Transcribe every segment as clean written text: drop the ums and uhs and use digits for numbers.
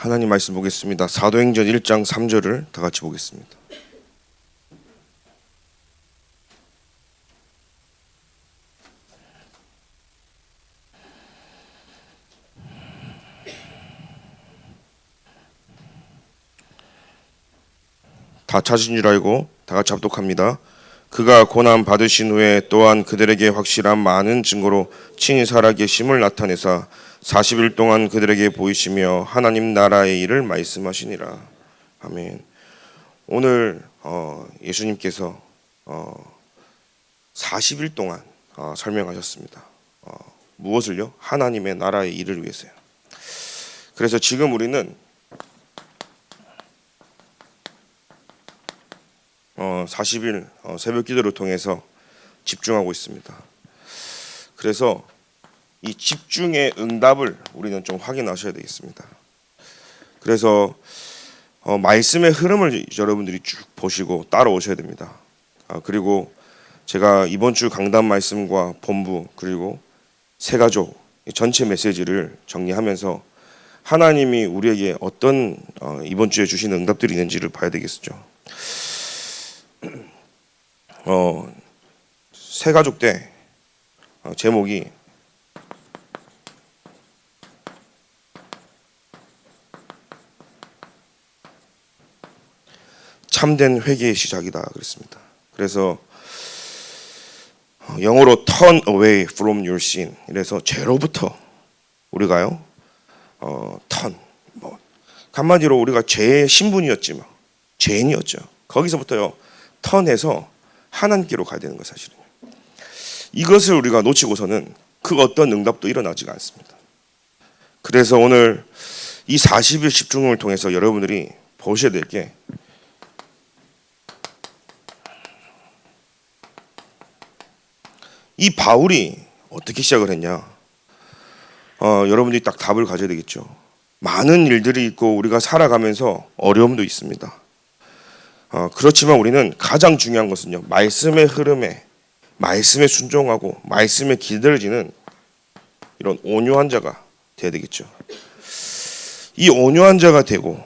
하나님 말씀 보겠습니다. 사도행전 1장 3절을 다 같이 보겠습니다. 다 찾으신 줄 알고 다 같이 합독합니다. 그가 고난 받으신 후에 또한 그들에게 확실한 많은 증거로 친히 살아계심을 나타내사 40일 동안 그들에게 보이시며 하나님 나라의 일을 말씀하시니라. 아멘. 오늘 예수님께서 40일 동안 설명하셨습니다. 무엇을요? 하나님의 나라의 일을 위해서요. 그래서 지금 우리는 40일 새벽 기도를 통해서 집중하고 있습니다. 그래서 이 집중의 응답을 우리는 좀 확인하셔야 되겠습니다. 그래서 말씀의 흐름을 여러분들이 쭉 보시고 따라오셔야 됩니다. 그리고 제가 이번 주 강단 말씀과 본부 그리고 새가족 전체 메시지를 정리하면서 하나님이 우리에게 어떤 이번 주에 주신 응답들이 있는지를 봐야 되겠죠. 새가족 때 제목이 참된 회개의 시작이다 그랬습니다. 그래서 영어로 turn away from your sin. 그래서 죄로부터 우리가요 turn 한마디로 우리가 죄의 신분이었지만 죄인이었죠. 거기서부터요 턴해서 하나님께로 가야 되는 거예요. 사실은 이것을 우리가 놓치고서는 그 어떤 응답도 일어나지가 않습니다. 그래서 오늘 이 40일 집중을 통해서 여러분들이 보셔야 될 게 이 바울이 어떻게 시작을 했냐. 여러분들이 딱 답을 가져야 되겠죠. 많은 일들이 있고 우리가 살아가면서 어려움도 있습니다. 그렇지만 우리는 가장 중요한 것은요, 말씀의 흐름에, 말씀에 순종하고 말씀에 기다려지는 이런 온유한 자가 돼야 되겠죠. 이 온유한 자가 되고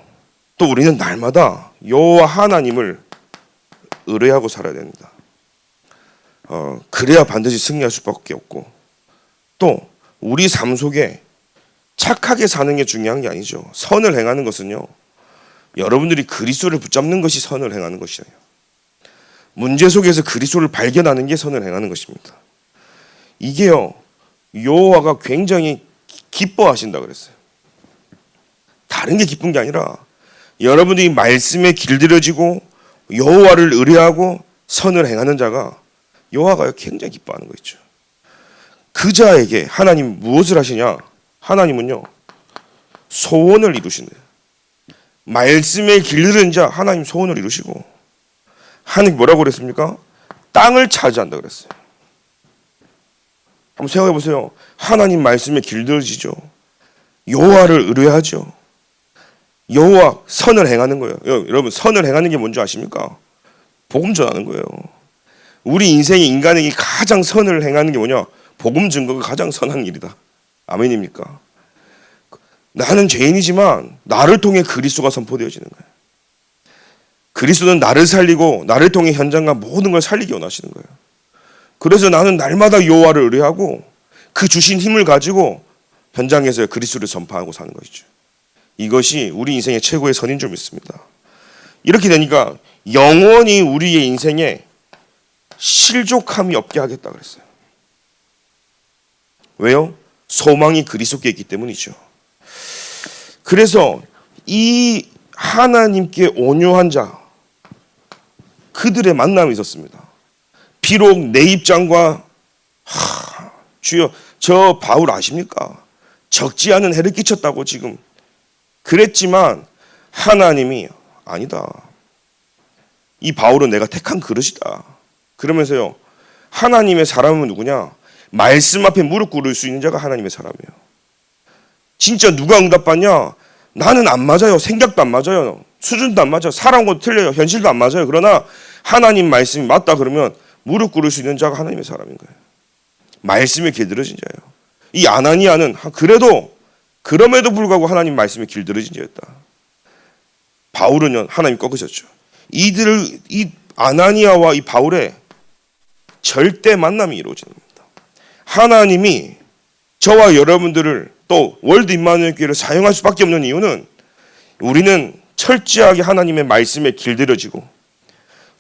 또 우리는 날마다 여호와 하나님을 의뢰하고 살아야 됩니다. 그래야 반드시 승리할 수밖에 없고, 또 우리 삶 속에 착하게 사는 게 중요한 게 아니죠. 선을 행하는 것은요, 여러분들이 그리스도를 붙잡는 것이 선을 행하는 것이에요. 문제 속에서 그리스도를 발견하는 게 선을 행하는 것입니다. 이게요 여호와가 굉장히 기뻐하신다 그랬어요. 다른 게 기쁜 게 아니라 여러분들이 말씀에 길들여지고 여호와를 의뢰하고 선을 행하는 자가 여호와가 굉장히 기뻐하는 거 있죠. 그 자에게 하나님 무엇을 하시냐? 하나님은요 소원을 이루신대요. 말씀에 길들인 자 하나님 소원을 이루시고, 하나님 뭐라고 그랬습니까? 땅을 차지한다 그랬어요. 한번 생각해 보세요. 하나님 말씀에 길들여지죠. 여호와를 의뢰하죠. 여호와 선을 행하는 거예요. 여러분 선을 행하는 게 뭔지 아십니까? 복음 전하는 거예요. 우리 인생의 인간에게 가장 선을 행하는 게 뭐냐? 복음 증거가 가장 선한 일이다. 아멘입니까? 나는 죄인이지만 나를 통해 그리스도가 선포되어지는 거예요. 그리스도는 나를 살리고 나를 통해 현장과 모든 걸 살리기 원하시는 거예요. 그래서 나는 날마다 여호와를 의뢰하고 그 주신 힘을 가지고 현장에서 그리스도를 선포하고 사는 것이죠. 이것이 우리 인생의 최고의 선인 줄 믿습니다. 이렇게 되니까 영원히 우리의 인생에 실족함이 없게 하겠다 그랬어요. 왜요? 소망이 그리스도께 있기 때문이죠. 그래서 이 하나님께 온유한 자, 그들의 만남이 있었습니다. 비록 내 입장과 주여 저 바울 아십니까? 적지 않은 해를 끼쳤다고 지금 그랬지만 하나님이 아니다. 이 바울은 내가 택한 그릇이다. 그러면서요 하나님의 사람은 누구냐? 말씀 앞에 무릎 꿇을 수 있는 자가 하나님의 사람이에요. 진짜 누가 응답받냐? 나는 안 맞아요. 생각도 안 맞아요. 수준도 안 맞아요. 살아온 것도 틀려요. 현실도 안 맞아요. 그러나 하나님 말씀이 맞다 그러면 무릎 꿇을 수 있는 자가 하나님의 사람인 거예요. 말씀에 길들여진 자예요. 이 아나니아는 그래도 그럼에도 불구하고 하나님 말씀에 길들여진 자였다. 바울은요, 하나님 꺾으셨죠. 이 아나니아와 이 바울의 절대 만남이 이루어지는 겁니다. 하나님이 저와 여러분들을 또 월드 임마누엘 교회를 사용할 수밖에 없는 이유는 우리는 철저하게 하나님의 말씀에 길들여지고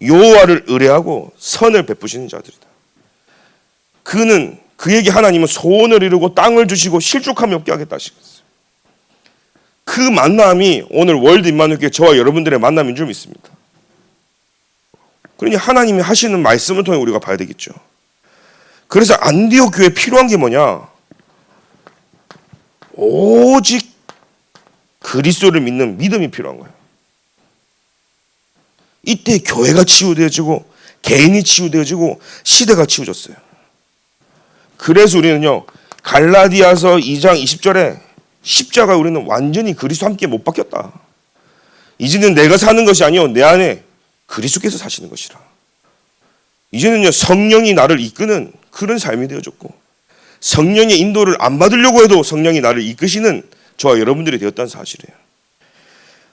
여호와를 의뢰하고 선을 베푸시는 자들이다. 그에게 하나님은 소원을 이루고 땅을 주시고 실족함이 없게 하겠다 하시겠어요. 그 만남이 오늘 월드 임마누엘 교회 저와 여러분들의 만남인 줄 믿습니다. 그러니 하나님이 하시는 말씀을 통해 우리가 봐야 되겠죠. 그래서 안디옥 교회에 필요한 게 뭐냐? 오직 그리스도를 믿는 믿음이 필요한 거예요. 이때 교회가 치유되어지고 개인이 치유되어지고 시대가 치유졌어요. 그래서 우리는요, 갈라디아서 2장 20절에 십자가 우리는 완전히 그리스도와 함께 못 바뀌었다. 이제는 내가 사는 것이 아니요 내 안에 그리스도께서 사시는 것이라. 이제는요, 성령이 나를 이끄는 그런 삶이 되어졌고, 성령의 인도를 안 받으려고 해도 성령이 나를 이끄시는 저와 여러분들이 되었다는 사실이에요.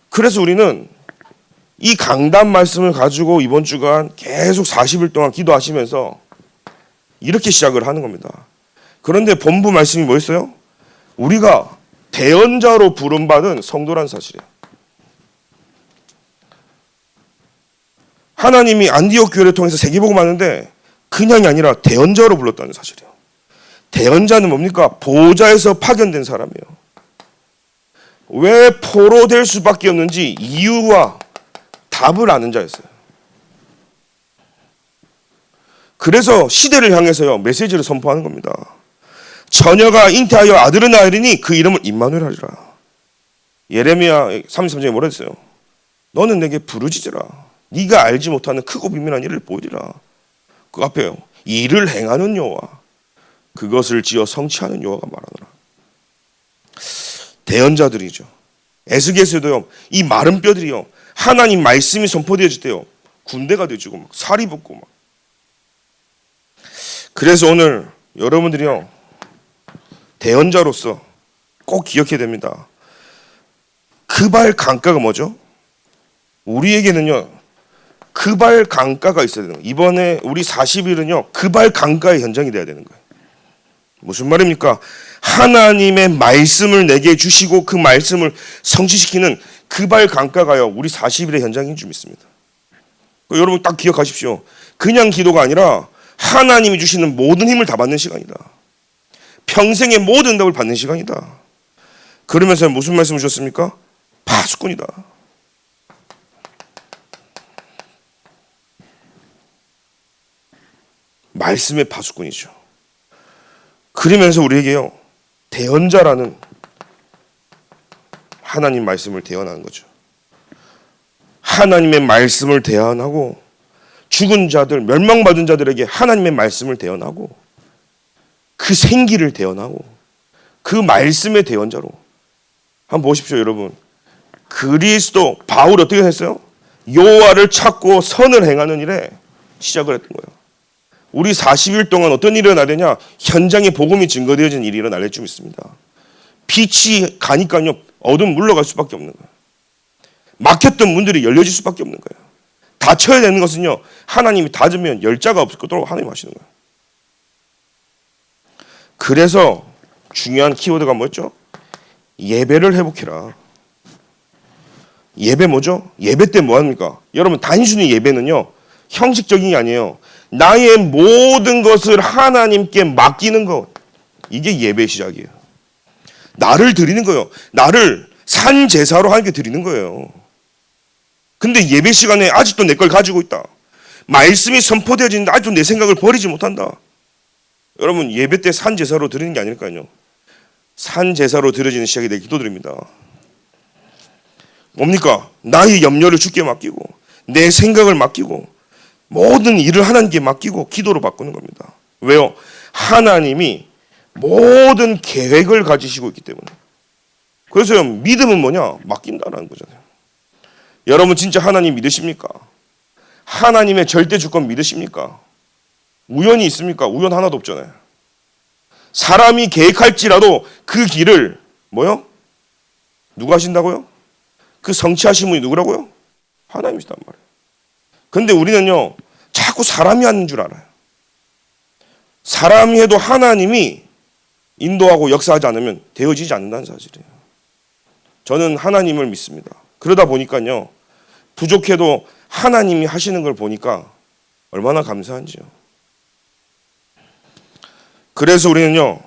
그래서 우리는 이 강단 말씀을 가지고 이번 주간 계속 40일 동안 기도하시면서 이렇게 시작을 하는 겁니다. 그런데 본부 말씀이 뭐였어요? 우리가 대언자로 부름받은 성도란 사실이에요. 하나님이 안디옥 교회를 통해서 세계복음 하는데 그냥이 아니라 대언자로 불렀다는 사실이에요. 대언자는 뭡니까? 보좌에서 파견된 사람이에요. 왜 포로될 수밖에 없는지 이유와 답을 아는 자였어요. 그래서 시대를 향해서요, 메시지를 선포하는 겁니다. 처녀가 잉태하여 아들을 낳으리니 그 이름을 임마누엘 하리라. 예레미야 33장에 뭐라 했어요? 너는 내게 부르짖으라. 네가 알지 못하는 크고 비밀한 일을 보이리라. 그 앞에요, 일을 행하는 여호와, 그것을 지어 성취하는 여호와가 말하노라. 대언자들이죠. 에스겔서도요, 이 마른 뼈들이요, 하나님 말씀이 선포되어질 때요, 군대가 되어지고 막 살이 붙고 막. 그래서 오늘 여러분들이요, 대언자로서 꼭 기억해야 됩니다. 그발 강가가 뭐죠? 우리에게는요, 그발 강가가 있어야 되는 거예요. 이번에 우리 40일은요, 그발 강가의 현장이 돼야 되는 거예요. 무슨 말입니까? 하나님의 말씀을 내게 주시고 그 말씀을 성취시키는 그발 강가가요, 우리 40일의 현장인 줄 믿습니다. 여러분 딱 기억하십시오. 그냥 기도가 아니라 하나님이 주시는 모든 힘을 다 받는 시간이다. 평생의 모든 답을 받는 시간이다. 그러면서 무슨 말씀을 주셨습니까? 파수꾼이다. 말씀의 파수꾼이죠. 그러면서 우리에게요, 대언자라는 하나님 말씀을 대언하는 거죠. 하나님의 말씀을 대언하고 죽은 자들, 멸망받은 자들에게 하나님의 말씀을 대언하고 그 생기를 대언하고 그 말씀의 대언자로. 한번 보십시오, 여러분. 그리스도 바울이 어떻게 했어요? 여호와를 찾고 선을 행하는 일에 시작을 했던 거예요. 우리 40일 동안 어떤 일이 일어나느냐? 현장에 복음이 증거되어진 일이 일어날 줄 믿습니다. 빛이 가니까요, 어둠 물러갈 수밖에 없는 거예요. 막혔던 문들이 열려질 수밖에 없는 거예요. 닫혀야 되는 것은요, 하나님이 닫으면 열자가 없도록 하나님 하시는 거예요. 그래서 중요한 키워드가 뭐였죠? 예배를 회복해라. 예배 뭐죠? 예배 때 뭐 합니까? 여러분, 단순히 예배는요, 형식적인 게 아니에요. 나의 모든 것을 하나님께 맡기는 것, 이게 예배의 시작이에요. 나를 드리는 거예요. 나를 산 제사로 하나님께 드리는 거예요. 근데 예배 시간에 아직도 내 걸 가지고 있다. 말씀이 선포되어지는데 아직도 내 생각을 버리지 못한다. 여러분, 예배 때 산 제사로 드리는 게 아닐까요? 산 제사로 드려지는 시작이 되기 기도드립니다. 뭡니까? 나의 염려를 주께 맡기고 내 생각을 맡기고 모든 일을 하나님께 맡기고 기도로 바꾸는 겁니다. 왜요? 하나님이 모든 계획을 가지시고 있기 때문에. 그래서 믿음은 뭐냐? 맡긴다라는 거잖아요. 여러분 진짜 하나님 믿으십니까? 하나님의 절대 주권 믿으십니까? 우연이 있습니까? 우연 하나도 없잖아요. 사람이 계획할지라도 그 길을 뭐요? 누가 하신다고요? 그 성취하신 분이 누구라고요? 하나님이시단 말이에요. 근데 우리는요, 자꾸 사람이 하는 줄 알아요. 사람이 해도 하나님이 인도하고 역사하지 않으면 되어지지 않는다는 사실이에요. 저는 하나님을 믿습니다. 그러다 보니까요, 부족해도 하나님이 하시는 걸 보니까 얼마나 감사한지요. 그래서 우리는요,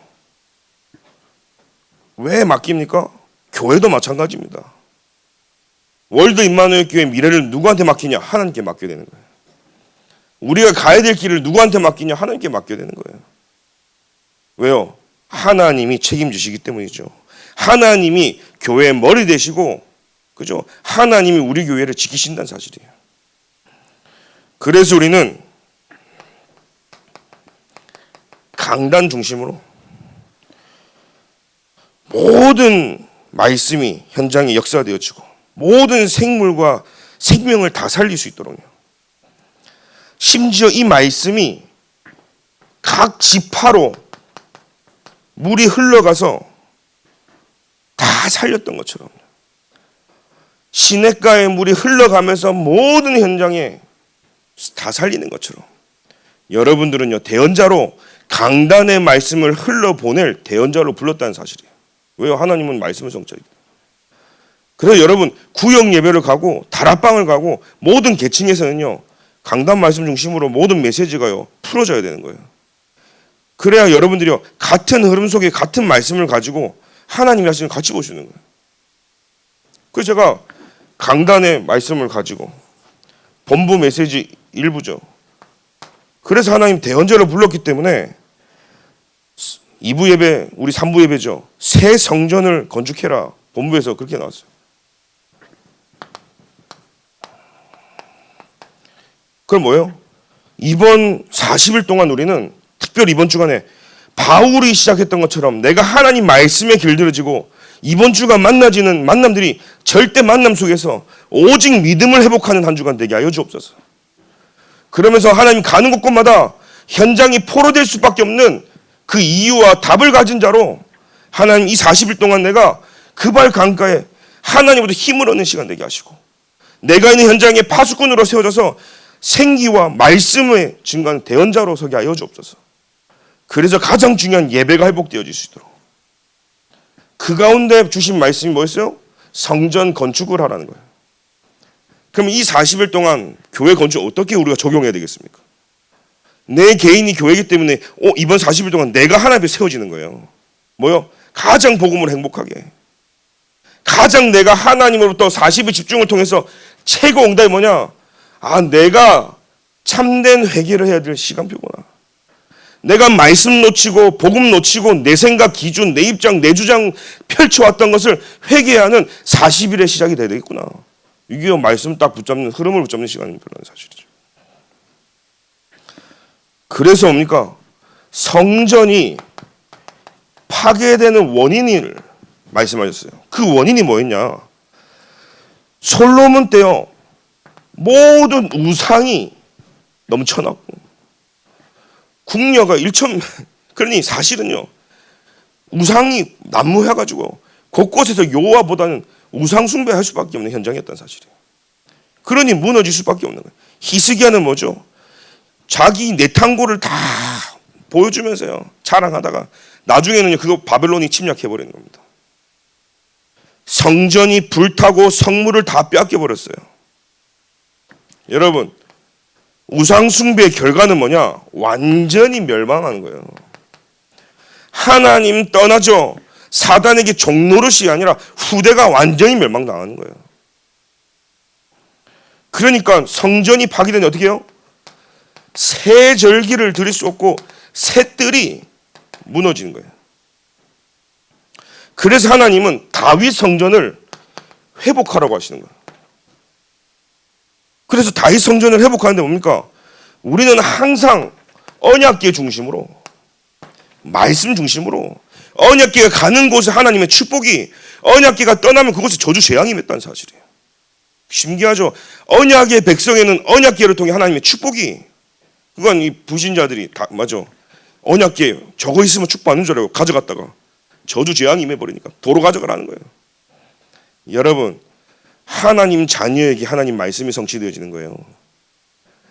왜 맡깁니까? 교회도 마찬가지입니다. 월드 임마누엘 교회 미래를 누구한테 맡기냐? 하나님께 맡겨야 되는 거예요. 우리가 가야 될 길을 누구한테 맡기냐? 하나님께 맡겨야 되는 거예요. 왜요? 하나님이 책임지시기 때문이죠. 하나님이 교회의 머리 되시고, 그죠? 하나님이 우리 교회를 지키신다는 사실이에요. 그래서 우리는 강단 중심으로 모든 말씀이 현장에 역사되어지고 모든 생물과 생명을 다 살릴 수 있도록요. 심지어 이 말씀이 각 지파로 물이 흘러가서 다 살렸던 것처럼, 시냇가에 물이 흘러가면서 모든 현장에 다 살리는 것처럼, 여러분들은요, 대언자로 강단의 말씀을 흘러보낼 대언자로 불렀다는 사실이에요. 왜요? 하나님은 말씀의 성자이기 때문에. 그래서 여러분, 구역 예배를 가고 다락방을 가고 모든 계층에서는요, 강단 말씀 중심으로 모든 메시지가요 풀어져야 되는 거예요. 그래야 여러분들이요, 같은 흐름 속에 같은 말씀을 가지고 하나님이 하시는 걸 같이 보시는 거예요. 그래서 제가 강단의 말씀을 가지고 본부 메시지 일부죠. 그래서 하나님 대언자로 불렀기 때문에 2부 예배, 우리 3부 예배죠. 새 성전을 건축해라. 본부에서 그렇게 나왔어요. 그럼 뭐예요? 이번 40일 동안 우리는 특별히 이번 주간에 바울이 시작했던 것처럼 내가 하나님 말씀에 길들여지고 이번 주간 만나지는 만남들이 절대 만남 속에서 오직 믿음을 회복하는 한 주간 되게 하여 주옵소서. 그러면서 하나님 가는 곳곳마다 현장이 포로될 수밖에 없는 그 이유와 답을 가진 자로 하나님 이 40일 동안 내가 그발 강가에 하나님으로부터 힘을 얻는 시간 되게 하시고, 내가 있는 현장에 파수꾼으로 세워져서 생기와 말씀의 증거하는 대언자로 서게 하여 주옵소서. 그래서 가장 중요한 예배가 회복되어질 수 있도록. 그 가운데 주신 말씀이 뭐였어요? 성전 건축을 하라는 거예요. 그럼 이 40일 동안 교회 건축 어떻게 우리가 적용해야 되겠습니까? 내 개인이 교회이기 때문에 이번 40일 동안 내가 하나님 앞에 세워지는 거예요. 뭐요? 가장 복음으로 행복하게, 가장 내가 하나님으로부터 40일 집중을 통해서 최고 응답이 뭐냐? 내가 참된 회개를 해야 될 시간표구나. 내가 말씀 놓치고 복음 놓치고 내 생각, 기준, 내 입장, 내 주장 펼쳐왔던 것을 회개하는 40일의 시작이 돼야 되겠구나. 이게 말씀 딱 붙잡는, 흐름을 붙잡는 시간이 별로는 사실이죠. 그래서 뭡니까? 성전이 파괴되는 원인을 말씀하셨어요. 그 원인이 뭐였냐? 솔로몬 때요, 모든 우상이 넘쳐났고 궁녀가 그러니 사실은요, 우상이 난무해가지고 곳곳에서 여호와보다는 우상 숭배할 수밖에 없는 현장이었다는 사실이에요. 그러니 무너질 수밖에 없는 거예요. 히스기야는 뭐죠? 자기 내탕고를 다 보여주면서요, 자랑하다가 나중에는요, 그거 바벨론이 침략해버리는 겁니다. 성전이 불타고 성물을 다 빼앗겨버렸어요. 여러분, 우상 숭배의 결과는 뭐냐? 완전히 멸망하는 거예요. 하나님 떠나죠. 사단에게 종노릇이 아니라 후대가 완전히 멸망당하는 거예요. 그러니까 성전이 파괴되면 어떻게 해요? 새 절기를 드릴 수 없고 새 뜰이 무너지는 거예요. 그래서 하나님은 다윗 성전을 회복하라고 하시는 거예요. 그래서 다윗 성전을 회복하는데 뭡니까? 우리는 항상 언약궤 중심으로, 말씀 중심으로, 언약궤가 가는 곳에 하나님의 축복이, 언약궤가 떠나면 그곳에 저주 재앙이 맺다는 사실이에요. 신기하죠? 언약의 백성에는 언약궤를 통해 하나님의 축복이, 그건 이 불신자들이 다 맞아. 언약궤 저거 있으면 축복 받는 줄 알고 가져갔다가 저주 재앙이 임해버리니까 도로 가져가라는 거예요. 여러분, 하나님 자녀에게 하나님 말씀이 성취되어지는 거예요.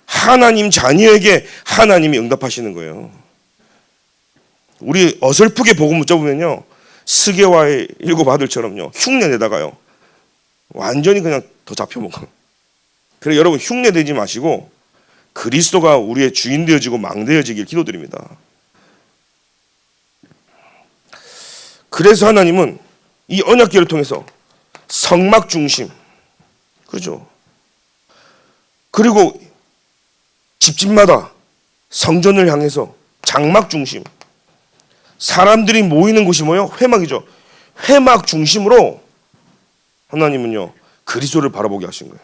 하나님 자녀에게 하나님이 응답하시는 거예요. 우리 어설프게 복음 붙잡으면요, 스게와의 7 아들처럼요, 흉내 내다가요 완전히 그냥 더 잡혀먹어요. 그래서 여러분, 흉내 내지 마시고 그리스도가 우리의 주인 되어지고 망 되어지길 기도드립니다. 그래서 하나님은 이 언약궤를 통해서 성막 중심, 그렇죠? 그리고 집집마다 성전을 향해서 장막 중심, 사람들이 모이는 곳이 뭐예요? 회막이죠. 회막 중심으로 하나님은요 그리스도를 바라보게 하신 거예요.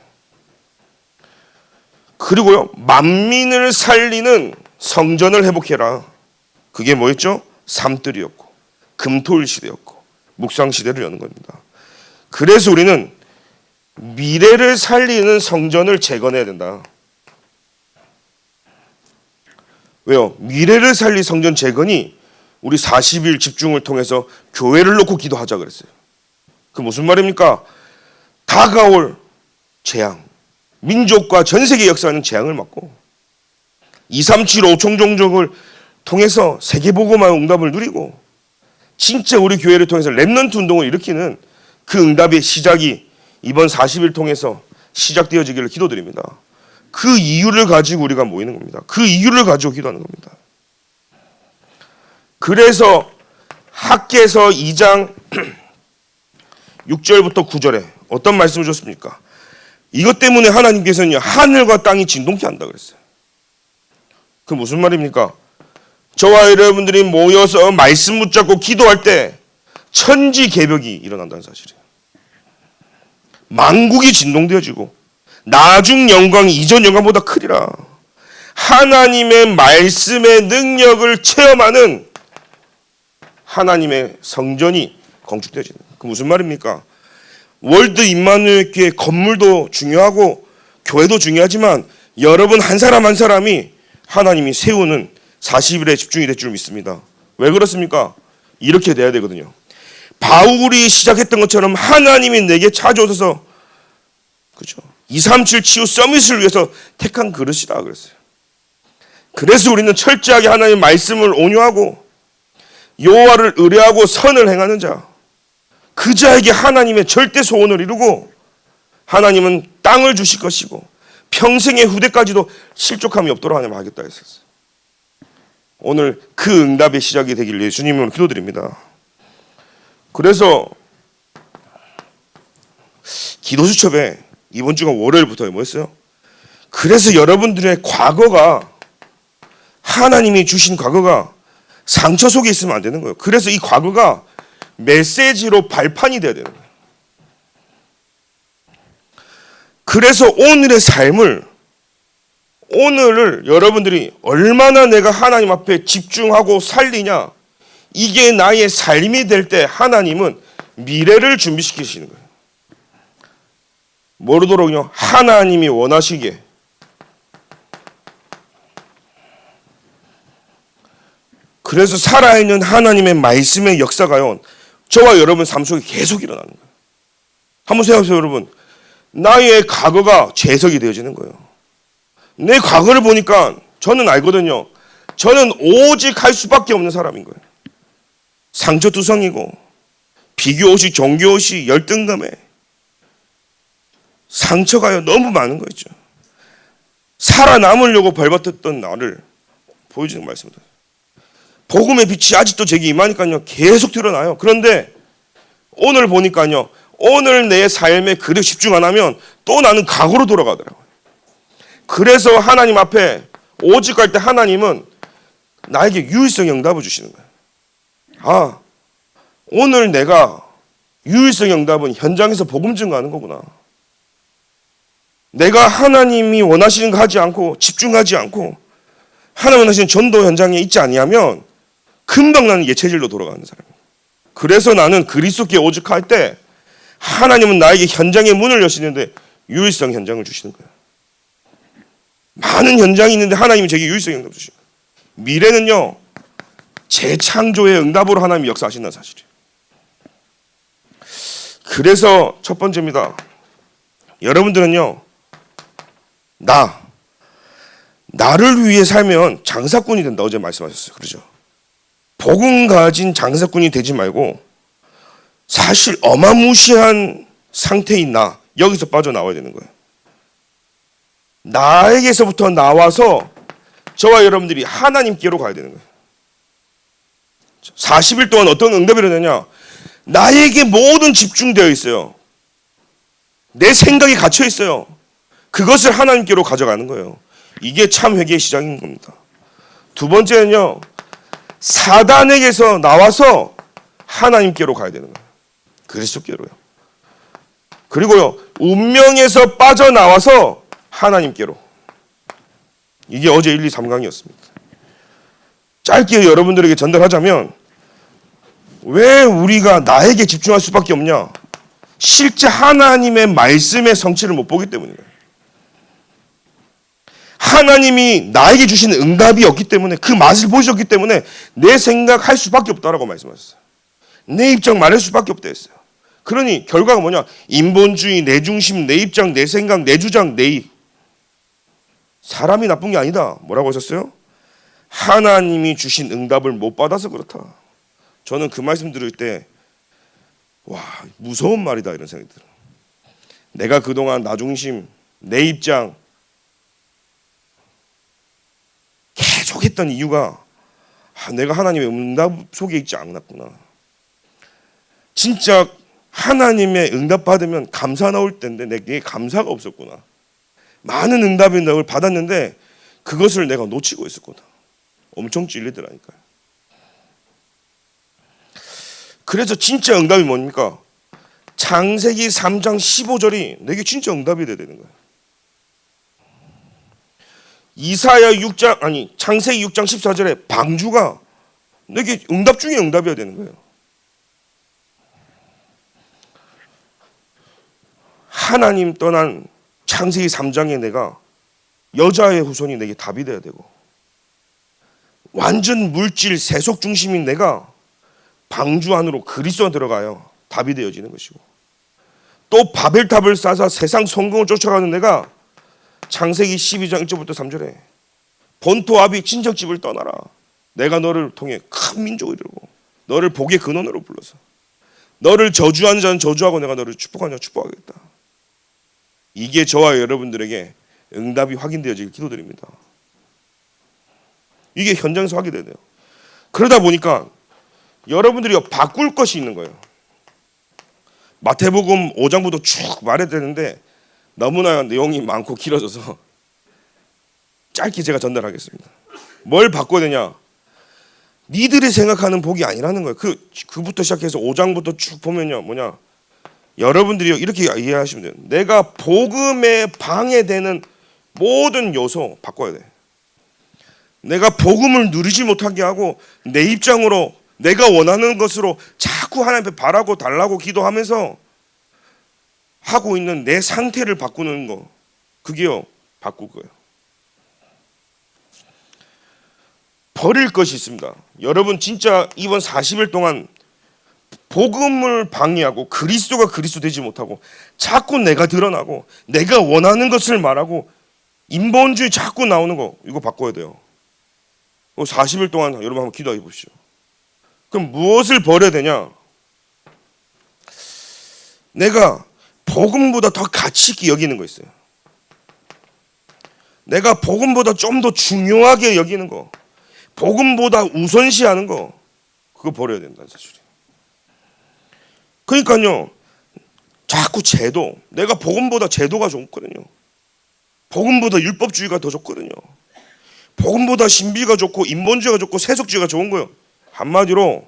그리고요, 만민을 살리는 성전을 회복해라. 그게 뭐였죠? 삼뜰이었고 금토일 시대였고 묵상 시대를 여는 겁니다. 그래서 우리는 미래를 살리는 성전을 재건해야 된다. 왜요? 미래를 살릴 성전 재건이 우리 40일 집중을 통해서 교회를 놓고 기도하자 그랬어요. 그 무슨 말입니까? 다가올 재앙, 민족과 전 세계 역사하는 재앙을 막고 237 5총종족을 통해서 세계복음화 응답을 누리고 진짜 우리 교회를 통해서 렘넌트 운동을 일으키는 그 응답의 시작이 이번 40일 통해서 시작되어지기를 기도드립니다. 그 이유를 가지고 우리가 모이는 겁니다. 그 이유를 가지고 기도하는 겁니다. 그래서 학개서 2장 6절부터 9절에 어떤 말씀을 주셨습니까? 이것 때문에 하나님께서는 하늘과 땅이 진동케 한다 그랬어요. 그 무슨 말입니까? 저와 여러분들이 모여서 말씀 붙잡고 기도할 때 천지개벽이 일어난다는 사실이에요. 만국이 진동되어지고 나중 영광이 이전 영광보다 크리라. 하나님의 말씀의 능력을 체험하는 하나님의 성전이 건축되어지는. 그 무슨 말입니까? 월드 임마누엘 교회 건물도 중요하고 교회도 중요하지만 여러분 한 사람 한 사람이 하나님이 세우는 40일에 집중이 될 줄 믿습니다. 왜 그렇습니까? 이렇게 돼야 되거든요. 바울이 시작했던 것처럼 하나님이 내게 찾아오셔서, 그렇죠? 237 치유 서밋을 위해서 택한 그릇이다 그랬어요. 그래서 우리는 철저하게 하나님의 말씀을 온유하고 여호와를 의뢰하고 선을 행하는 자, 그 자에게 하나님의 절대 소원을 이루고 하나님은 땅을 주실 것이고 평생의 후대까지도 실족함이 없도록 하나님 하겠다 했었어요. 오늘 그 응답의 시작이 되기를 예수님으로 기도드립니다. 그래서 기도수첩에 이번 주가 월요일부터 뭐였어요? 그래서 여러분들의 과거가, 하나님이 주신 과거가 상처 속에 있으면 안 되는 거예요. 그래서 이 과거가 메시지로 발판이 돼야 되는 거예요. 그래서 오늘의 삶을, 오늘을 여러분들이 얼마나 내가 하나님 앞에 집중하고 살리냐, 이게 나의 삶이 될 때 하나님은 미래를 준비시키시는 거예요. 모르도록요, 하나님이 원하시기에. 그래서 살아있는 하나님의 말씀의 역사가요, 저와 여러분 삶 속에 계속 일어나는 거예요. 한번 생각해보세요, 여러분. 나의 과거가 재석이 되어지는 거예요. 내 과거를 보니까 저는 알거든요. 저는 오직 할 수밖에 없는 사람인 거예요. 상처투성이고 비교의식, 종교의식, 열등감에 상처가 너무 많은 거였죠. 살아남으려고 벌받았던 나를 보여주는 말씀입니다. 복음의 빛이 아직도 제게 임하니까요, 계속 드러나요. 그런데 오늘 보니까요, 오늘 내 삶에 그렇게 집중 안 하면 또 나는 과거로 돌아가더라고요. 그래서 하나님 앞에 오직 할 때 하나님은 나에게 유일성의 응답을 주시는 거예요. 아, 오늘 내가 유일성의 응답은 현장에서 복음 증거하는 거구나. 내가 하나님이 원하시는 거 하지 않고 집중하지 않고 하나님 원하시는 전도 현장에 있지 아니하면 금방 나는 예체질로 돌아가는 사람이에요. 그래서 나는 그리스도께 오직 할 때 하나님은 나에게 현장의 문을 여시는데 유일성 현장을 주시는 거예요. 많은 현장이 있는데 하나님이 제게 유일성 응답을 주시는 거예요. 미래는요, 재창조의 응답으로 하나님이 역사하신다는 사실이에요. 그래서 첫 번째입니다. 여러분들은요, 나를 위해 살면 장사꾼이 된다. 어제 말씀하셨어요. 그러죠? 복음 가진 장사꾼이 되지 말고 사실 어마무시한 상태인 나, 여기서 빠져나와야 되는 거예요. 나에게서부터 나와서 저와 여러분들이 하나님께로 가야 되는 거예요. 40일 동안 어떤 응답이 일어나냐? 나에게 모든 집중되어 있어요. 내 생각이 갇혀 있어요. 그것을 하나님께로 가져가는 거예요. 이게 참 회개의 시작인 겁니다. 두 번째는요, 사단에게서 나와서 하나님께로 가야 되는 거예요. 그리스도께로요. 그리고요, 운명에서 빠져나와서 하나님께로. 이게 어제 1, 2, 3강이었습니다. 짧게 여러분들에게 전달하자면, 왜 우리가 나에게 집중할 수밖에 없냐? 실제 하나님의 말씀의 성취를 못 보기 때문이에요. 하나님이 나에게 주신 응답이 없기 때문에, 그 맛을 보셨기 때문에 내 생각할 수밖에 없다라고 말씀하셨어요. 내 입장 말할 수밖에 없다 했어요. 그러니 결과가 뭐냐? 인본주의, 내 중심, 내 입장, 내 생각, 내 주장, 내 입. 사람이 나쁜 게 아니다. 뭐라고 하셨어요? 하나님이 주신 응답을 못 받아서 그렇다. 저는 그 말씀 들을 때 와, 무서운 말이다 이런 생각이 들어요. 내가 그동안 나 중심, 내 입장 계속 했던 이유가 내가 하나님의 응답 속에 있지 않았구나. 진짜 하나님의 응답 받으면 감사 나올 텐데 내게 감사가 없었구나. 많은 응답을 받았는데 그것을 내가 놓치고 있었구나. 엄청 찔리더라니까요. 그래서 진짜 응답이 뭡니까? 창세기 3장 15절이 내게 진짜 응답이 돼야 되는 거예요. 창세기 6장 14절에 방주가 내게 응답 중에 응답이어야 되는 거예요. 하나님 떠난 창세기 3장에 내가 여자의 후손이 내게 답이 돼야 되고, 완전 물질 세속 중심인 내가 방주 안으로 그리스도가 들어가요. 답이 되어지는 것이고, 또 바벨탑을 쌓아서 세상 성공을 쫓아가는 내가 창세기 12장 1절부터 3절에 본토 아비 친척집을 떠나라. 내가 너를 통해 큰 민족을 이루고 너를 복의 근원으로 불러서 너를 저주하는 자는 저주하고 내가 너를 축복하는 자는 축복하겠다. 이게 저와 여러분들에게 응답이 확인되어질 기도드립니다. 이게 현장에서 확인돼야 돼요. 그러다 보니까 여러분들이 바꿀 것이 있는 거예요. 마태복음 5장부터 쭉 말해야 되는데 너무나 내용이 많고 길어져서 짧게 제가 전달하겠습니다. 뭘 바꿔야 되냐? 니들이 생각하는 복이 아니라는 거예요. 그부터 시작해서 5장부터 쭉 보면요, 뭐냐? 여러분들이 이렇게 이해하시면 돼요. 내가 복음에 방해되는 모든 요소 바꿔야 돼. 내가 복음을 누리지 못하게 하고 내 입장으로 내가 원하는 것으로 자꾸 하나님 앞에 바라고 달라고 기도하면서 하고 있는 내 상태를 바꾸는 거, 그게요 바꿀 거예요. 버릴 것이 있습니다. 여러분 진짜 이번 40일 동안 복음을 방해하고 그리스도가 그리스도 되지 못하고 자꾸 내가 드러나고 내가 원하는 것을 말하고 인본주의 자꾸 나오는 거, 이거 바꿔야 돼요. 40일 동안 여러분 한번 기도해 보십시오. 그럼 무엇을 버려야 되냐? 내가 복음보다 더 가치 있게 여기는 거 있어요. 내가 복음보다 좀 더 중요하게 여기는 거, 복음보다 우선시하는 거, 그거 버려야 된다는 사실이에요. 그러니까요, 자꾸 제도, 내가 복음보다 제도가 좋거든요. 복음보다 율법주의가 더 좋거든요. 복음보다 신비가 좋고 인본주의가 좋고 세속주의가 좋은 거예요. 한마디로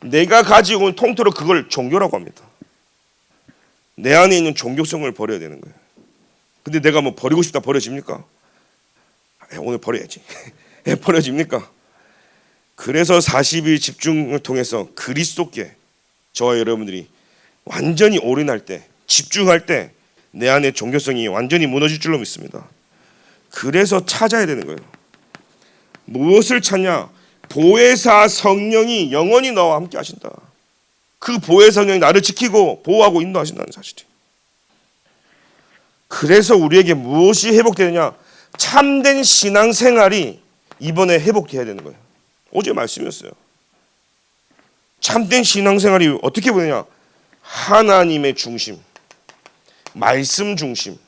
내가 가지고 있는 통틀어 그걸 종교라고 합니다. 내 안에 있는 종교성을 버려야 되는 거예요. 근데 내가 뭐 버리고 싶다 버려집니까? 오늘 버려야지. 버려집니까? 그래서 40일 집중을 통해서 그리스도께 저와 여러분들이 완전히 올인할 때, 집중할 때 내 안의 종교성이 완전히 무너질 줄로 믿습니다. 그래서 찾아야 되는 거예요. 무엇을 찾냐? 보혜사 성령이 영원히 너와 함께 하신다. 그 보혜 성령이 나를 지키고 보호하고 인도하신다는 사실이에요. 그래서 우리에게 무엇이 회복되느냐? 참된 신앙생활이 이번에 회복돼야 되는 거예요. 어제 말씀이었어요. 참된 신앙생활이 어떻게 보느냐? 하나님의 중심, 말씀 중심,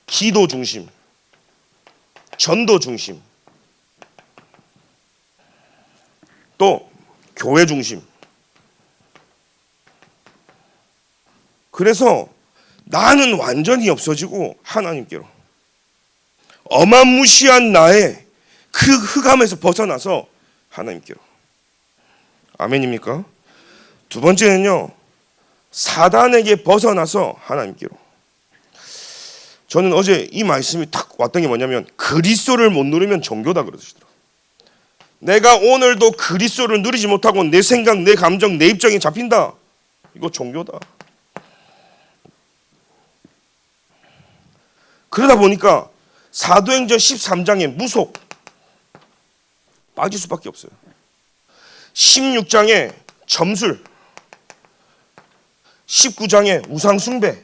기도 중심, 전도 중심, 또 교회 중심. 그래서 나는 완전히 없어지고 하나님께로, 어마무시한 나의 그 흑암에서 벗어나서 하나님께로. 아멘입니까? 두 번째는요, 사단에게 벗어나서 하나님께로. 저는 어제 이 말씀이 딱 왔던 게 뭐냐면, 그리스도를 못 누리면 종교다 그러시더라고요. 내가 오늘도 그리스도를 누리지 못하고 내 생각, 내 감정, 내 입장이 잡힌다, 이거 종교다. 그러다 보니까 사도행전 13장의 무속 빠질 수밖에 없어요. 16장의 점술, 19장의 우상숭배,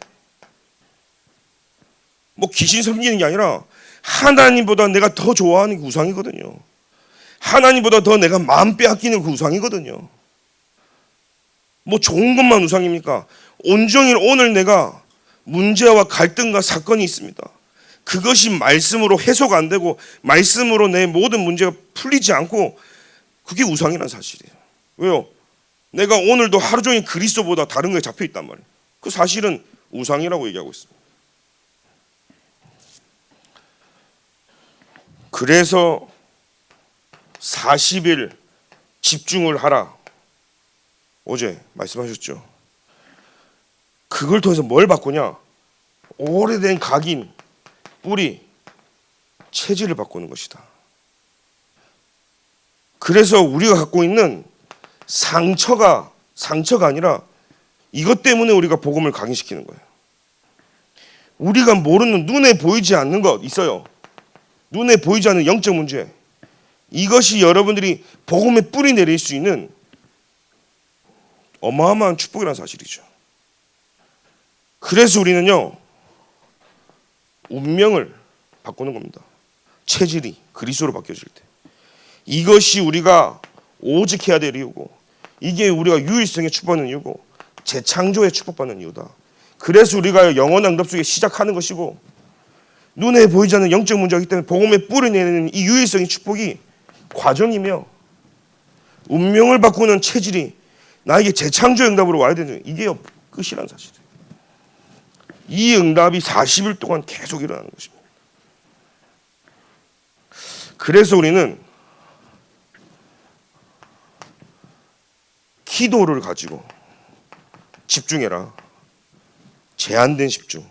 뭐 귀신 섬기는 게 아니라 하나님보다 내가 더 좋아하는 게 우상이거든요. 하나님보다 더 내가 마음 빼앗기는 그 우상이거든요. 뭐 좋은 것만 우상입니까? 온종일 오늘 내가 문제와 갈등과 사건이 있습니다. 그것이 말씀으로 해소가 안 되고 말씀으로 내 모든 문제가 풀리지 않고, 그게 우상이라는 사실이에요. 왜요? 내가 오늘도 하루 종일 그리스도보다 다른 거에 잡혀 있단 말이에요. 그 사실은 우상이라고 얘기하고 있습니다. 그래서 40일 집중을 하라, 어제 말씀하셨죠. 그걸 통해서 뭘 바꾸냐? 오래된 각인, 뿌리, 체질을 바꾸는 것이다. 그래서 우리가 갖고 있는 상처가 아니라 이것 때문에 우리가 복음을 각인시키는 거예요. 우리가 모르는 눈에 보이지 않는 것 있어요. 눈에 보이지 않는 영적 문제. 이것이 여러분들이 복음의 뿌리 내릴 수 있는 어마어마한 축복이라는 사실이죠. 그래서 우리는요, 운명을 바꾸는 겁니다. 체질이 그리스도로 바뀌어질 때. 이것이 우리가 오직 해야 될 이유고, 이게 우리가 유일성의 축복받는 이유고, 재창조의 축복받는 이유다. 그래서 우리가 영원한 응답 속에 시작하는 것이고, 눈에 보이지 않는 영적 문제이기 때문에 복음의 뿌리 내리는 이 유일성의 축복이 과정이며, 운명을 바꾸는 체질이 나에게 재창조의 응답으로 와야 되는, 이게 끝이라는 사실이에요. 이 응답이 40일 동안 계속 일어나는 것입니다. 그래서 우리는 기도를 가지고 집중해라. 제한된 집중.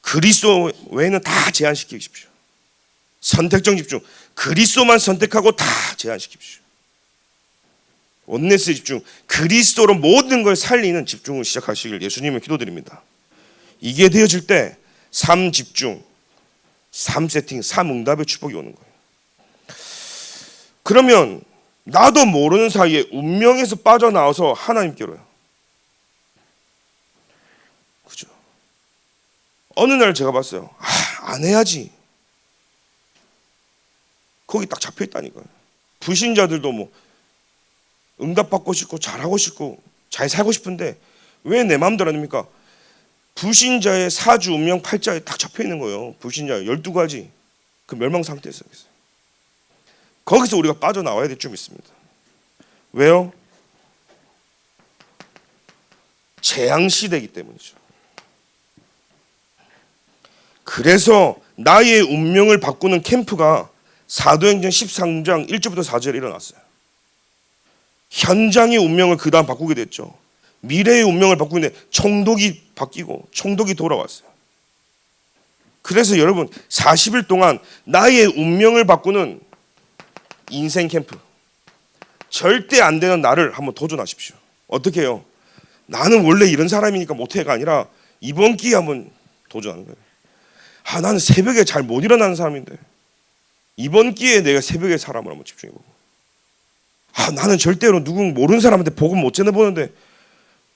그리스도 외에는 다 제한시키십시오. 선택적 집중. 그리스도만 선택하고 다 제한시키십시오. 원네스의 집중. 그리스도로 모든 걸 살리는 집중을 시작하시길 예수님을 기도드립니다. 이게 되어질 때 3집중, 3세팅, 3응답의 축복이 오는 거예요. 그러면 나도 모르는 사이에 운명에서 빠져나와서 하나님께로요. 그죠? 어느 날 제가 봤어요. 안 해야지. 거기 딱 잡혀 있다니까요. 불신자들도 뭐 응답받고 싶고 잘하고 싶고 잘 살고 싶은데 왜 내 마음대로 안 됩니까? 불신자의 사주 운명 팔자에 딱 잡혀 있는 거예요. 불신자 12가지 그 멸망 상태에서. 거기서 우리가 빠져나와야 될 줄 믿습니다. 왜요? 재앙시대이기 때문이죠. 그래서 나의 운명을 바꾸는 캠프가 사도행전 13장 1절부터 4절에 일어났어요. 현장의 운명을 그 다음 바꾸게 됐죠. 미래의 운명을 바꾸는데 총독이 바뀌고 총독이 돌아왔어요. 그래서 여러분 40일 동안 나의 운명을 바꾸는 인생 캠프, 절대 안 되는 나를 한번 도전하십시오. 어떻게 해요? 나는 원래 이런 사람이니까 못해가 아니라 이번 기회에 한번 도전하는 거예요. 나는 새벽에 잘 못 일어나는 사람인데 이번 기회에 내가 새벽에 사람을 한번 집중해보고, 나는 절대로 누구 모르는 사람한테 복음 못 전해보는데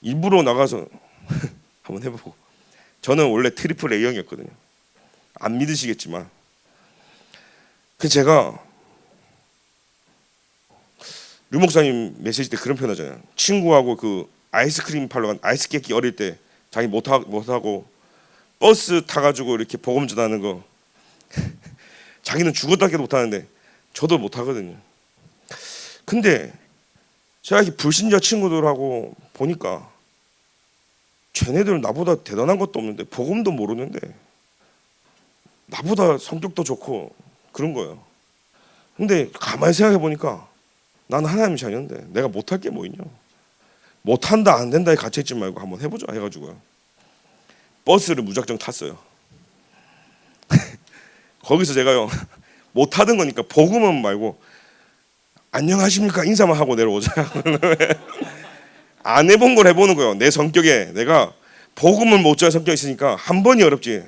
일부러 나가서 한번 해보고. 저는 원래 트리플 A형이었거든요. 안 믿으시겠지만 제가 류 목사님 메시지 때 그런 표현 하잖아요. 친구하고 그 아이스크림 팔러 간 아이스 깨끼 어릴 때 자기 못하고 버스 타가지고 이렇게 복음 전하는 거 자기는 죽었다 해도 못하는데 저도 못하거든요. 근데 제가 이렇게 불신자 친구들하고 보니까 쟤네들 나보다 대단한 것도 없는데 복음도 모르는데 나보다 성격도 좋고 그런 거예요. 근데 가만히 생각해 보니까 나는 하나님 자녀인데 내가 못할 게 뭐 있냐. 못한다 안 된다에 갇혀있지 말고 한번 해보자 해가지고요. 버스를 무작정 탔어요. 거기서 제가요 못하던 거니까 복음은 말고 안녕하십니까 인사만 하고 내려오자. 안 해본 걸 해보는 거예요. 내 성격에 내가 복음을 못 전할 성격이 있으니까 한 번이 어렵지.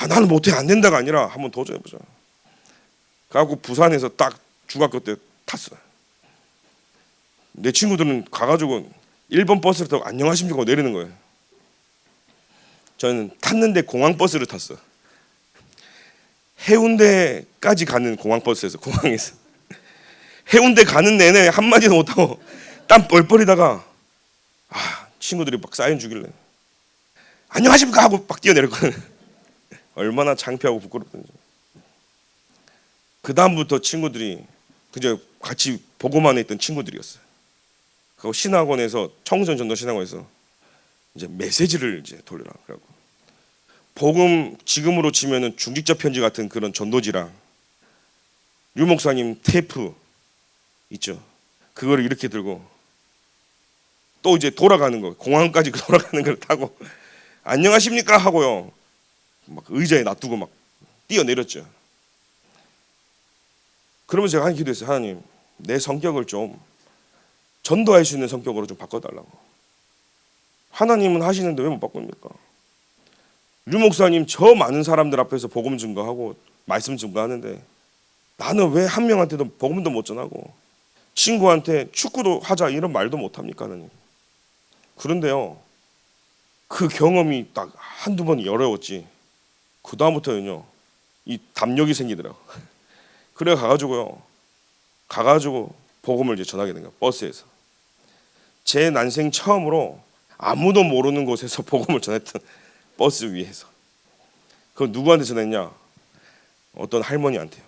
나는 못해 안 된다가 아니라 한번 도전해보자. 그래갖고 부산에서 딱 중학교 때 탔어요. 내 친구들은 가가지고 1번 버스를 타고 안녕하십니까 하고 내리는 거예요. 저는 탔는데 공항버스를 탔어요. 해운대까지 가는 공항버스에서 공항에서 해운대 가는 내내 한마디도 못하고 땀 뻘뻘이다가 친구들이 막 사인 주길래 안녕하십니까 하고 막 뛰어내렸거든요. 얼마나 창피하고 부끄럽던지. 그 다음부터 친구들이 그저 같이 보고만 했던 친구들이었어요. 그 신학원에서 청소년 전도 신학원에서 이제 메시지를 이제 돌려라 그러고 복음 지금으로 치면은 중직자 편지 같은 그런 전도지랑 류 목사님 테이프 있죠. 그거를 이렇게 들고 또 이제 돌아가는 거 공항까지 돌아가는 걸 타고 안녕하십니까 하고요. 막 의자에 놔두고 막 뛰어내렸죠. 그러면서 제가 한 기도했어요. 하나님, 내 성격을 좀 전도할 수 있는 성격으로 좀 바꿔달라고. 하나님은 하시는데 왜 못 바꿉니까? 류 목사님 저 많은 사람들 앞에서 복음 증거하고 말씀 증거하는데 나는 왜 한 명한테도 복음도 못 전하고 친구한테 축구도 하자 이런 말도 못 합니까 하나님? 그런데요, 그 경험이 딱 한두 번이 어려웠지. 그 다음부터는요, 이 담력이 생기더라고. 그래 가가지고 복음을 이제 전하게 된 거야. 버스에서 제 난생 처음으로 아무도 모르는 곳에서 복음을 전했던 버스 위에서. 그거 누구한테 전했냐? 어떤 할머니한테요.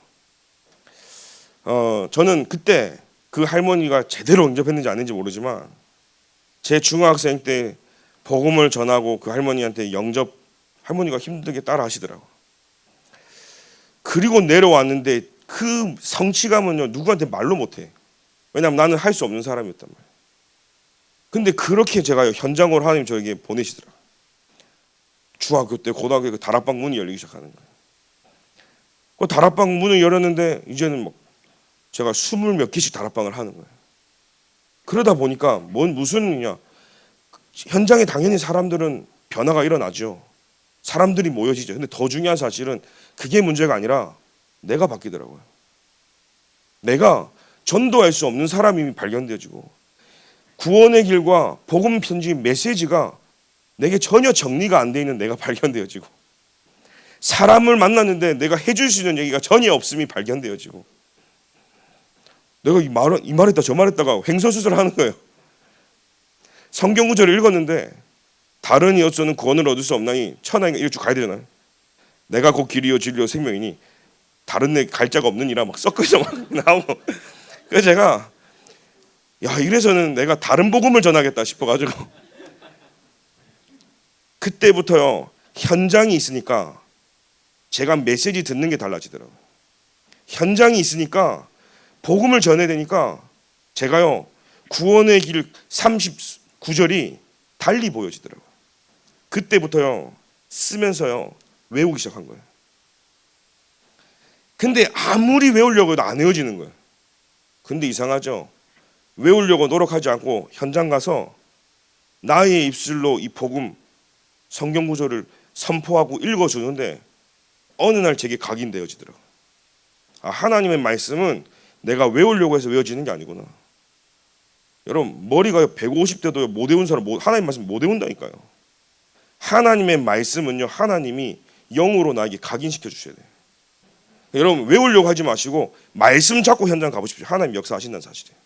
저는 그때 그 할머니가 제대로 응접했는지 아닌지 모르지만 제 중학생 때 복음을 전하고 그 할머니한테 영접 할머니가 힘들게 따라 하시더라고. 그리고 내려왔는데 그 성취감은요 누구한테 말로 못해. 왜냐하면 나는 할 수 없는 사람이었단 말이에요. 근데 그렇게 제가 현장으로 하나님 저에게 보내시더라고요. 중학교 때 고등학교 그 다락방 문이 열리기 시작하는 거예요. 그 다락방 문을 열었는데 이제는 뭐 제가 20몇 개씩 다락방을 하는 거예요. 그러다 보니까 무슨 일이냐, 현장에 당연히 사람들은 변화가 일어나죠. 사람들이 모여지죠. 근데 더 중요한 사실은 그게 문제가 아니라 내가 바뀌더라고요. 내가 전도할 수 없는 사람이 발견되어지고 구원의 길과 복음 편지 메시지가 내게 전혀 정리가 안 돼 있는 내가 발견되어지고 사람을 만났는데 내가 해줄 수 있는 얘기가 전혀 없음이 발견되어지고 내가 이 말했다 저 말했다가 횡설수설하는 거예요. 성경 구절을 읽었는데 다른 이로서는 구원을 얻을 수 없나니 천하인가 이렇게 쭉 가야 되잖아요. 내가 곧 길이요 진리요 생명이니 다른 데 갈 자가 없느니라 막 섞어서 막 나오고. 그래서 제가 이래서는 내가 다른 복음을 전하겠다 싶어가지고 그때부터요 현장이 있으니까 제가 메시지 듣는 게 달라지더라고요. 현장이 있으니까 복음을 전해야 되니까 제가요 구원의 길 39절이 달리 보여지더라고요. 그때부터요 쓰면서요 외우기 시작한 거예요. 근데 아무리 외우려고 해도 안 외워지는 거예요. 근데 이상하죠. 외우려고 노력하지 않고 현장 가서 나의 입술로 이 복음 성경 구절을 선포하고 읽어주는데 어느 날 제게 각인되어지더라고요. 하나님의 말씀은 내가 외우려고 해서 외워지는 게 아니구나. 여러분 머리가 150대도 못 외운 사람 하나님 말씀 못 외운다니까요. 하나님의 말씀은요, 하나님이 영으로 나에게 각인시켜 주셔야 돼요. 여러분 외우려고 하지 마시고 말씀 잡고 현장 가보십시오. 하나님 역사하신다는 사실이에요.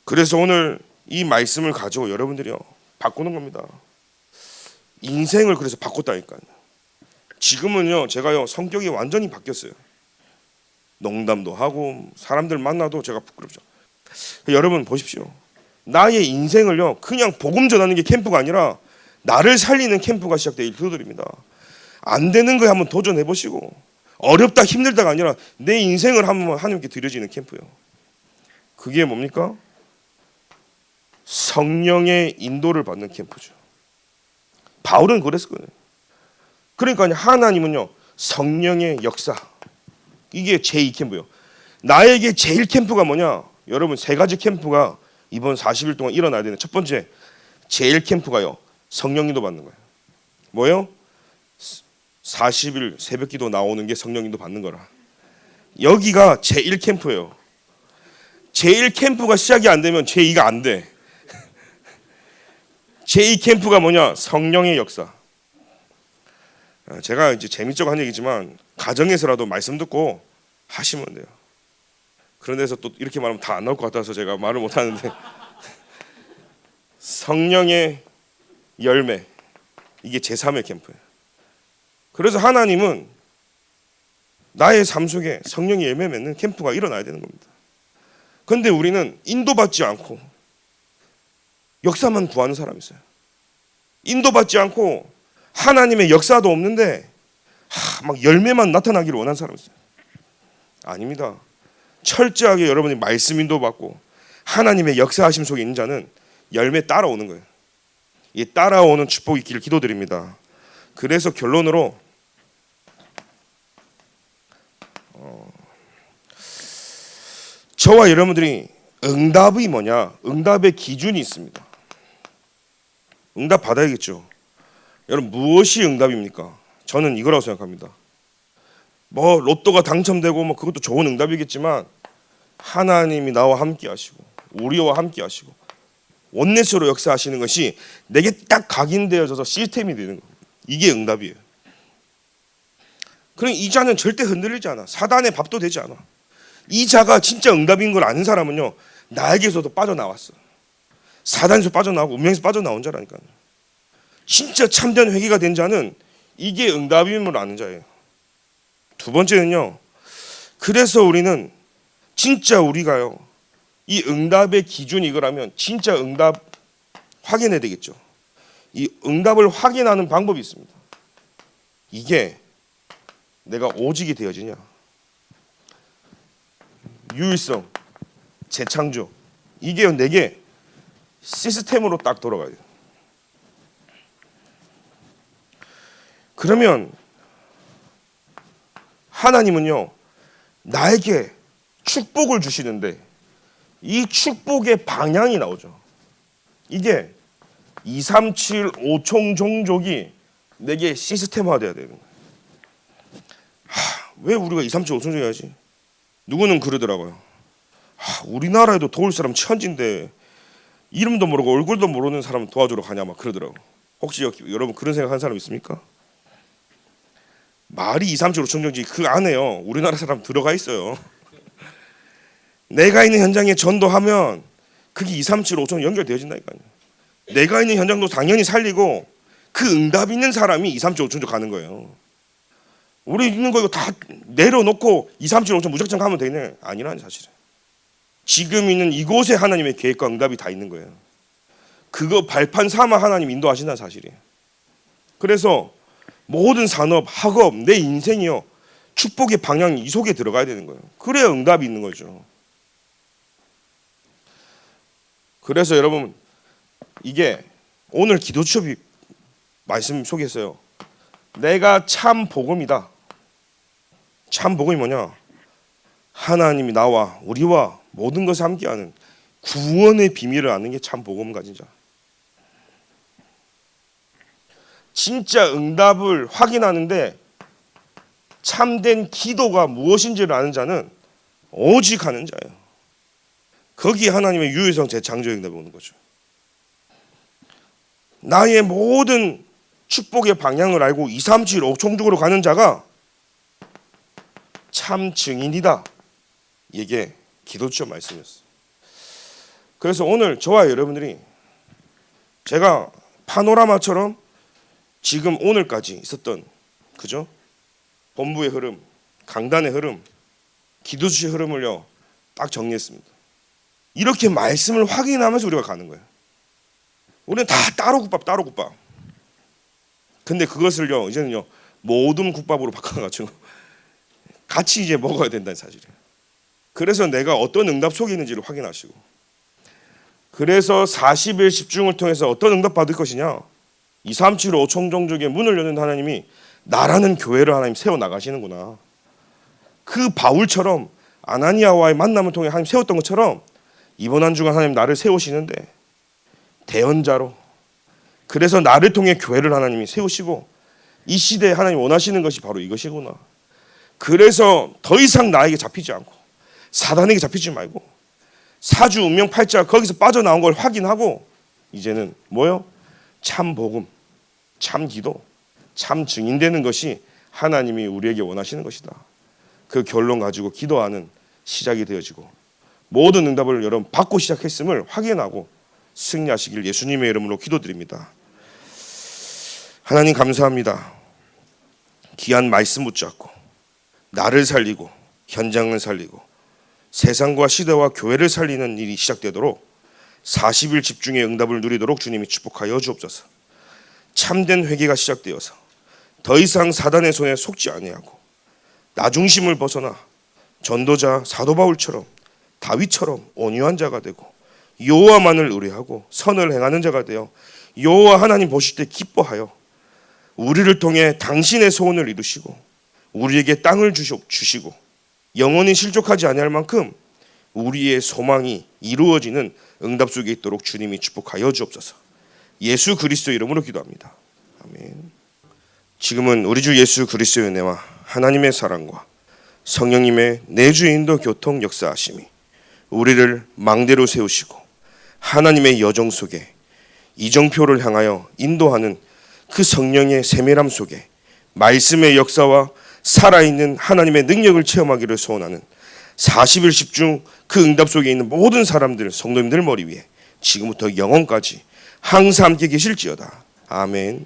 그래서 오늘 이 말씀을 가지고 여러분들이요 바꾸는 겁니다. 인생을 그래서 바꿨다니까요. 지금은요 제가요 성격이 완전히 바뀌었어요. 농담도 하고 사람들 만나도 제가 부끄럽죠. 여러분 보십시오. 나의 인생을요 그냥 복음 전하는 게 캠프가 아니라 나를 살리는 캠프가 시작되길 기도드립니다. 안 되는 거에 한번 도전해 보시고, 어렵다 힘들다가 아니라 내 인생을 한번 하나님께 드려지는 캠프예요. 그게 뭡니까? 성령의 인도를 받는 캠프죠. 바울은 그랬거든요. 그러니까 하나님은요 성령의 역사, 이게 제2캠프예요. 나에게 제일 캠프가 뭐냐? 여러분 세 가지 캠프가 이번 40일 동안 일어나야 되는 첫 번째 제일 캠프가요 성령인도 받는 거예요. 뭐요? 40일 새벽기도 나오는 게 성령인도 받는 거라. 여기가 제1 캠프예요. 제1 캠프가 시작이 안 되면 제2가 안 돼. 제2 캠프가 뭐냐? 성령의 역사. 제가 이제 재미적으로 한 얘기지만 가정에서라도 말씀 듣고 하시면 돼요. 그런 데서 또 이렇게 말하면 다 안 나올 것 같아서 제가 말을 못 하는데 성령의 열매, 이게 제3의 캠프예요. 그래서 하나님은 나의 삶 속에 성령의 열매 맺는 캠프가 일어나야 되는 겁니다. 그런데 우리는 인도받지 않고 역사만 구하는 사람이 있어요. 인도받지 않고 하나님의 역사도 없는데 막 열매만 나타나기를 원하는 사람이 있어요. 아닙니다. 철저하게 여러분이 말씀 인도받고 하나님의 역사하심 속에 있는 자는 열매 따라오는 거예요. 이 따라오는 축복이 있기를 기도드립니다. 그래서 결론으로 저와 여러분들이 응답이 뭐냐? 응답의 기준이 있습니다. 응답 받아야겠죠. 여러분 무엇이 응답입니까? 저는 이거라고 생각합니다. 뭐 로또가 당첨되고 뭐 그것도 좋은 응답이겠지만 하나님이 나와 함께 하시고 우리와 함께 하시고 원내스로 역사하시는 것이 내게 딱 각인되어져서 시스템이 되는 거예요. 이게 응답이에요. 그럼 이 자는 절대 흔들리지 않아. 사단의 밥도 되지 않아. 이 자가 진짜 응답인 걸 아는 사람은요 나에게서도 빠져나왔어. 사단에서 빠져나오고 운명에서 빠져나온 자라니까요. 진짜 참된 회개가 된 자는 이게 응답임을 아는 자예요. 두 번째는요, 그래서 우리는 진짜 우리가요 이 응답의 기준이 이거라면 진짜 응답 확인해야 되겠죠. 이 응답을 확인하는 방법이 있습니다. 이게 내가 오직이 되어지냐, 유일성, 재창조, 이게 내게 시스템으로 딱 돌아가야 돼요. 그러면 하나님은요 나에게 축복을 주시는데 이 축복의 방향이 나오죠. 이게 2, 3, 7, 5총 종족이 내게 시스템화돼야 되는 거예요. 왜 우리가 2, 3, 7, 5총 종족이야지? 누구는 그러더라고요. 우리나라에도 도울 사람 천진데 이름도 모르고 얼굴도 모르는 사람 도와주러 가냐 막 그러더라고. 혹시 여러분 그런 생각하는 사람 있습니까? 말이 2, 3, 7, 5총 종족이 그 안에요 우리나라 사람 들어가 있어요. 내가 있는 현장에 전도하면 그게 2, 3, 7, 5총 연결되어진다니까요. 내가 있는 현장도 당연히 살리고 그 응답 있는 사람이 2, 3, 7, 5총 가는 거예요. 우리 있는 거 이거 다 내려놓고 2, 3, 7, 5총 무작정 가면 되네. 아니라는 사실은. 지금 있는 이곳에 하나님의 계획과 응답이 다 있는 거예요. 그거 발판 삼아 하나님 인도하신다는 사실이에요. 그래서 모든 산업, 학업, 내 인생이요 축복의 방향이 이 속에 들어가야 되는 거예요. 그래야 응답이 있는 거죠. 그래서 여러분 이게 오늘 기도 수업이 말씀 속에서요 내가 참 복음이다. 참 복음이 뭐냐? 하나님이 나와 우리와 모든 것을 함께하는 구원의 비밀을 아는 게 참 복음 가진 자. 진짜 응답을 확인하는데 참된 기도가 무엇인지를 아는 자는 오직 하는 자예요. 거기에 하나님의 유효성 재창조의 응답이 오는 거죠. 나의 모든 축복의 방향을 알고 2, 3, 7, 5총적으로 가는 자가 참 증인이다. 이게 기도처 말씀이었어요. 그래서 오늘 저와 여러분들이 제가 파노라마처럼 지금 오늘까지 있었던 그죠? 본부의 흐름, 강단의 흐름, 기도수의 흐름을요 딱 정리했습니다. 이렇게 말씀을 확인하면서 우리가 가는 거예요. 우리는 다 따로 국밥. 근데 그것을요 이제는요 모든 국밥으로 바꿔가지고 같이 이제 먹어야 된다는 사실이에요. 그래서 내가 어떤 응답 속에 있는지를 확인하시고, 그래서 40일 집중을 통해서 어떤 응답 받을 것이냐, 2, 3, 7, 5 총종족의 문을 여는 하나님이 나라는 교회를 하나님 세워 나가시는구나. 그 바울처럼 아나니아와의 만남을 통해 하나님 세웠던 것처럼 이번 한 주간 하나님 나를 세우시는데 대언자로, 그래서 나를 통해 교회를 하나님이 세우시고 이 시대에 하나님 원하시는 것이 바로 이것이구나. 그래서 더 이상 나에게 잡히지 않고 사단에게 잡히지 말고 사주 운명 팔자 거기서 빠져나온 걸 확인하고 이제는 뭐요? 참 복음, 참 기도, 참 증인되는 것이 하나님이 우리에게 원하시는 것이다. 그 결론 가지고 기도하는 시작이 되어지고 모든 응답을 여러분 받고 시작했음을 확인하고 승리하시길 예수님의 이름으로 기도드립니다. 하나님 감사합니다. 귀한 말씀 붙잡고 나를 살리고 현장을 살리고 세상과 시대와 교회를 살리는 일이 시작되도록 40일 집중의 응답을 누리도록 주님이 축복하여 주옵소서. 참된 회개가 시작되어서 더 이상 사단의 손에 속지 아니하고 나 중심을 벗어나 전도자 사도 바울처럼 다윗처럼 온유한 자가 되고 여호와만을 의뢰하고 선을 행하는 자가 되어 여호와 하나님 보실 때 기뻐하여 우리를 통해 당신의 소원을 이루시고 우리에게 땅을 주시고 영원히 실족하지 아니할 만큼 우리의 소망이 이루어지는 응답 속에 있도록 주님이 축복하여 주옵소서. 예수 그리스도의 이름으로 기도합니다. 아멘. 지금은 우리 주 예수 그리스도의 은혜와 하나님의 사랑과 성령님의 내주 인도 교통 역사하심이 우리를 망대로 세우시고 하나님의 여정 속에 이정표를 향하여 인도하는 그 성령의 세밀함 속에 말씀의 역사와 살아있는 하나님의 능력을 체험하기를 소원하는 40일 집중 그 응답 속에 있는 모든 사람들, 성도님들 머리 위에 지금부터 영원까지 항상 함께 계실지어다. 아멘.